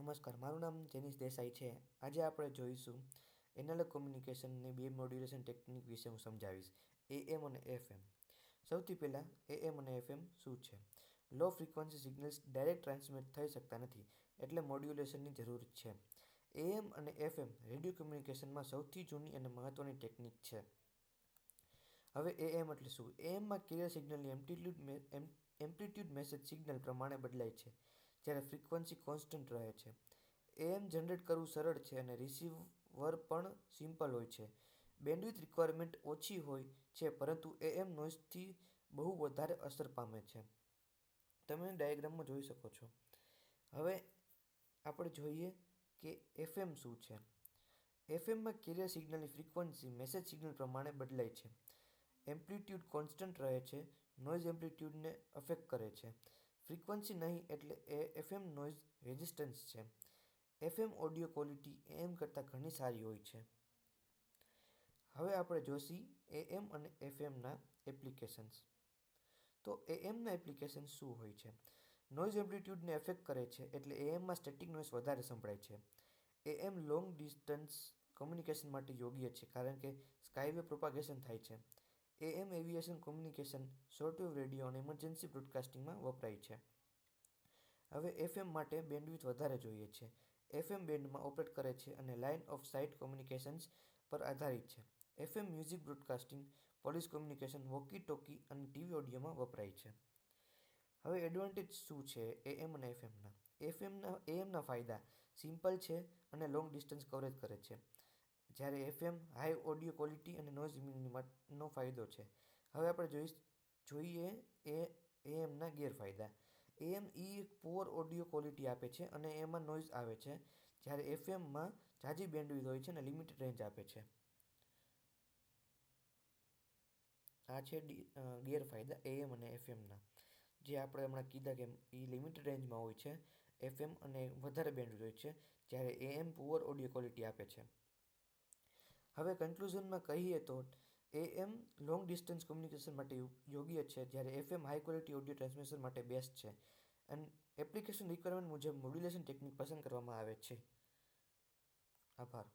નમસ્કાર, મારું નામ જેનિશ દેસાઈ છે. આજે આપણે જોઈશું એનાલોગ કોમ્યુનિકેશનની બે મોડ્યુલેશન ટેકનિક વિશે હું સમજાવીશ. AM અને FM. સૌથી પહેલાં AM અને FM શું છે? Low frequency signals direct transmit થઈ શકતા નથી, એટલે મોડ્યુલેશનની જરૂર છે. AM અને FM રેડિયો કમ્યુનિકેશનમાં સૌથી જૂની અને મહત્વની ટેકનિક છે. હવે AM એટલે શું? AMમાં ક્લિયર સિગ્નલની એમ્પ્લિટ્યુડ મેસેજ સિગ્નલ પ્રમાણે બદલાય છે, જ્યારે ફ્રીક્વન્સી કોન્સ્ટન્ટ રહે છે. AM જનરેટ કરવું સરળ છે અને રિસીવર પણ સિમ્પલ હોય છે. બેન્ડવિડ્થ રિક્વાયરમેન્ટ ઓછી હોય છે, પરંતુ AM નોઇઝથી બહુ વધારે અસર પામે છે. તમે ડાયાગ્રામમાં જોઈ શકો છો. હવે આપણે જોઈએ કે FM શું છે. FMમાં ક્લિયર સિગ્નલની ફ્રીક્વન્સી મેસેજ સિગ્નલ પ્રમાણે બદલાય છે. એમ્પ્લિટ્યુડ કોન્સ્ટન્ટ રહે છે. નોઇઝ એમ્પ્લિટ્યુડને અફેક્ટ કરે છે. ફ્રીક્વન્સી નહીં એટલે FM નોઇઝ રેઝિસ્ટન્સ છે. FM ઓડિયો ક્વોલિટી AM કરતાં ઘણી સારી હોય છે. હવે આપણે જોશી AM અને FMના એપ્લિકેશન્સ. તો AMના એપ્લિકેશન શું હોય છે? નોઇઝ એમ્પ્લિટ્યુડને અફેક્ટ કરે છે, એટલે AMમાં સ્ટેટિક નોઇઝ વધારે સંભળાય છે. AM લોંગ ડિસ્ટન્સ કોમ્યુનિકેશન માટે યોગ્ય છે, કારણ કે સ્કાયવે પ્રોપાગેશન થાય છે. AM એવિએશન કોમ્યુનિકેશન, શોર્ટવેવ રેડિયો અને ઇમરજન્સી બ્રોડકાસ્ટિંગમાં વપરાય છે. હવે FM માટે બેન્ડવિડ્થ વધારે જોઈએ છે. FM બેન્ડમાં ઓપરેટ કરે છે અને લાઇન ઓફ સાઇટ કોમ્યુનિકેશન્સ પર આધારિત છે. FM music broadcasting, police communication, walkie-talkie અને ટીવી ઓડિયોમાં વપરાય છે. હવે એડવાન્ટેજ શું છે AM અને FMના? AMના ફાયદા સિમ્પલ છે અને લોંગ ડિસ્ટન્સ કવરેજ કરે છે, જ્યારે FM હાઈ ઓડિયો ક્વોલિટી અને નોઇઝ ઇમ્યુનિટીનો ફાયદો છે. હવે આપણે જોઈએ AMના ગેરફાયદા. AM પુઅર ઓડિયો ક્વોલિટી આપે છે અને એમાં નોઇઝ આવે છે, જ્યારે FMમાં ઝાઝી બેન્ડવિડ્થ હોય છે અને લિમિટેડ રેન્જ આપે છે. આ છે ગેરફાયદા AM અને FMના, જે આપણે હમણાં કીધા કે એ લિમિટેડ રેન્જમાં હોય છે. FM અને વધારે બેન્ડવિડ્થ હોય છે, જ્યારે AM પુઅર ઓડિયો ક્વોલિટી આપે છે. હવે કન્ક્લુઝનમાં કહીએ તો AM લોંગ ડિસ્ટન્સ કોમ્યુનિકેશન માટે યોગ્ય છે, જ્યારે FM high quality audio transmission માટે બેસ્ટ છે. અને એપ્લિકેશન રિક્વાયરમેન્ટ મુજબ મોડ્યુલેશન ટેકનિક પસંદ કરવામાં આવે છે. આભાર.